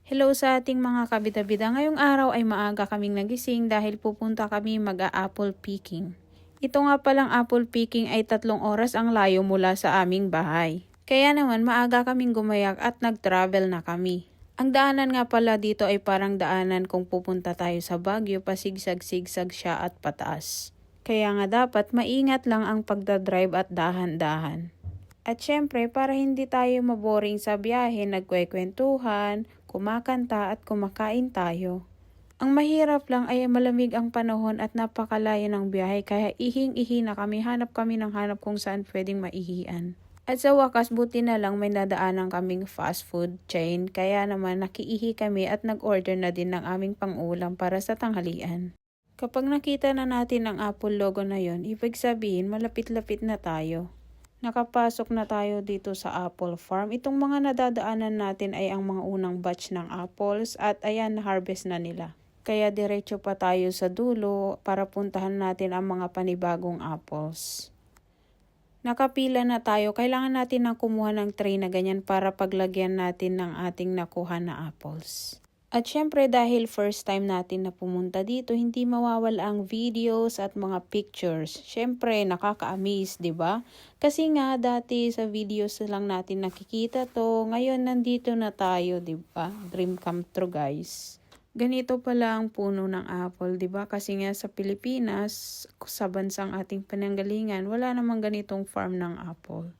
Hello sa ating mga kabida-bida. Ngayong araw ay maaga kaming nagising dahil pupunta kami mag-a-apple picking. Ito nga palang apple picking ay 3 oras ang layo mula sa aming bahay. Kaya naman maaga kaming gumayak at nag-travel na kami. Ang daanan nga pala dito ay parang daanan kung pupunta tayo sa Baguio, pasigsag-sigsag siya at pataas. Kaya nga dapat maingat lang ang pagdadrive at dahan-dahan. At syempre, para hindi tayo maboring sa biyahe, nagkwekwentuhan, kumakanta at kumakain tayo. Ang mahirap lang ay malamig ang panahon at napakalayo ng biyahe kaya ihing-ihi na kami, hanap kami ng hanap kung saan pwedeng maihian. At sa wakas, buti na lang may nadaanan kaming fast food chain kaya naman nakiihi kami at nag-order na din ng aming pang-ulam para sa tanghalian. Kapag nakita na natin ang Apple logo na yon, ibig sabihin malapit-lapit na tayo. Nakapasok na tayo dito sa Apple Farm. Itong mga nadadaanan natin ay ang mga unang batch ng apples at ayan, harvest na nila. Kaya diretso pa tayo sa dulo para puntahan natin ang mga panibagong apples. Nakapila na tayo. Kailangan natin na kumuha ng tray na ganyan para paglagyan natin ng ating nakuha na apples. At syempre dahil first time natin na pumunta dito, hindi mawawala ang videos at mga pictures. Syempre nakaka-amaze, 'di ba? Kasi nga dati sa videos lang natin nakikita to, ngayon nandito na tayo, 'di ba? Dream come true, guys. Ganito pala ang puno ng apple, 'di ba? Kasi nga sa Pilipinas, sa bansang ating pinanggalingan, wala namang ganitong farm ng apple.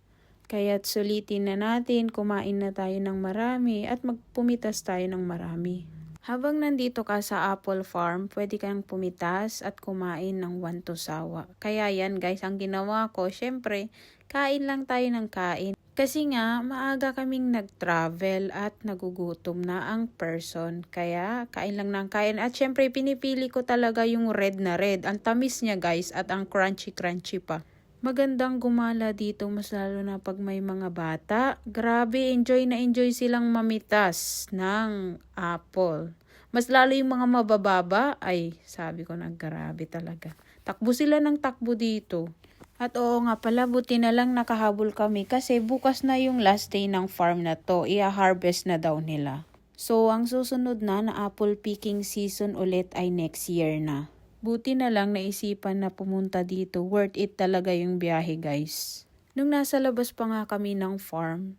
Kaya't sulitin na natin, kumain na tayo ng marami at magpumitas tayo ng marami. Habang nandito ka sa Apple Farm, pwede kang pumitas at kumain ng one to sawa. Kaya yan guys, ang ginawa ko, syempre, kain lang tayo ng kain. Kasi nga, maaga kaming nag-travel at nagugutom na ang person. Kaya, kain lang ng kain. At syempre, pinipili ko talaga yung red na red. Ang tamis niya guys at ang crunchy-crunchy pa. Magandang gumala dito, mas lalo na pag may mga bata. Grabe, enjoy na enjoy silang mamitas ng apple. Mas lalo yung mga mabababa, ay sabi ko na grabe talaga. Takbo sila ng takbo dito. At oo nga pala, buti na lang nakahabol kami kasi bukas na yung last day ng farm na to. Ia-harvest na daw nila. So, ang susunod na apple picking season ulit ay next year na. Buti na lang naisipan na pumunta dito. Worth it talaga yung biyahe, guys. Nung nasa labas pa nga kami ng farm,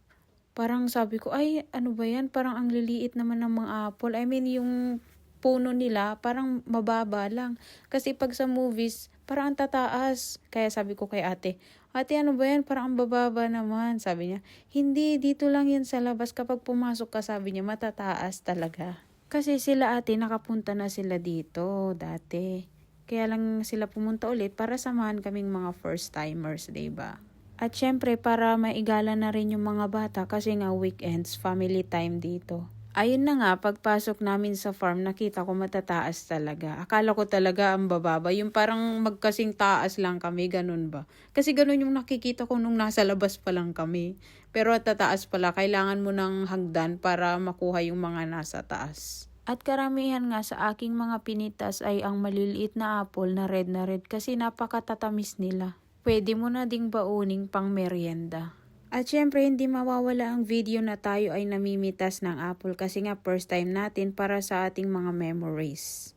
parang sabi ko, ay ano ba yan? Parang ang liliit naman ng mga apple. I mean, yung puno nila parang mababa lang. Kasi pag sa movies, parang ang tataas. Kaya sabi ko kay ate, ate ano ba yan? Parang ang bababa naman. Sabi niya, hindi, dito lang yan sa labas. Kapag pumasok ka, sabi niya, matataas talaga. Kasi sila ate, nakapunta na sila dito dati. Kaya lang sila pumunta ulit para samahan kaming mga first timers, diba? At syempre para maigala na rin yung mga bata kasi nga weekends, family time dito. Ayun na nga, pagpasok namin sa farm, nakita ko matataas talaga. Akala ko talaga ang bababa, yung parang magkasing taas lang kami, ganun ba? Kasi ganun yung nakikita ko nung nasa labas pa lang kami. Pero at tataas pala, kailangan mo ng hagdan para makuha yung mga nasa taas. At karamihan nga sa aking mga pinitas ay ang maliliit na apple na red kasi napakatatamis nila. Pwede mo na ding bauning pang merienda. At syempre hindi mawawala ang video na tayo ay namimitas ng apple kasi nga first time natin para sa ating mga memories.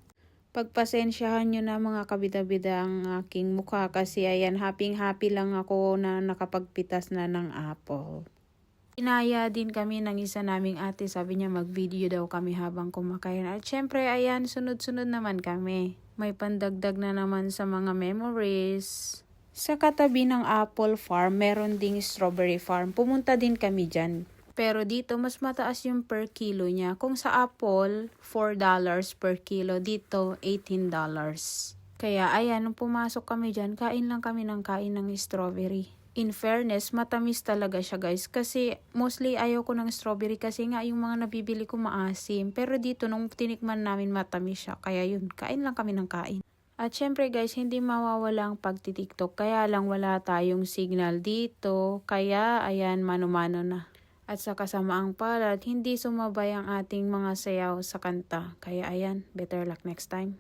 Pagpasensyahan nyo na mga kabida-bida ang aking mukha kasi ayan happy lang ako na nakapagpitas na ng apple. Inaya din kami ng isa naming ate, sabi niya mag-video daw kami habang kumakain. At syempre, ayan, sunod-sunod naman kami. May pandagdag na naman sa mga memories. Sa katabi ng apple farm, meron ding strawberry farm. Pumunta din kami dyan. Pero dito, mas mataas yung per kilo niya. Kung sa apple, $4 per kilo. Dito, $18. Kaya ayan, nung pumasok kami dyan, kain lang kami ng kain ng strawberry. In fairness, matamis talaga siya guys. Kasi mostly ayaw ko ng strawberry kasi nga yung mga nabibili ko maasim. Pero dito nung tinikman namin matamis siya. Kaya yun, kain lang kami ng kain. At syempre guys, hindi mawawala ang pagtitiktok. Kaya lang wala tayong signal dito. Kaya ayan, mano-mano na. At sa kasamaang palad, hindi sumabay ang ating mga sayaw sa kanta. Kaya ayan, better luck next time.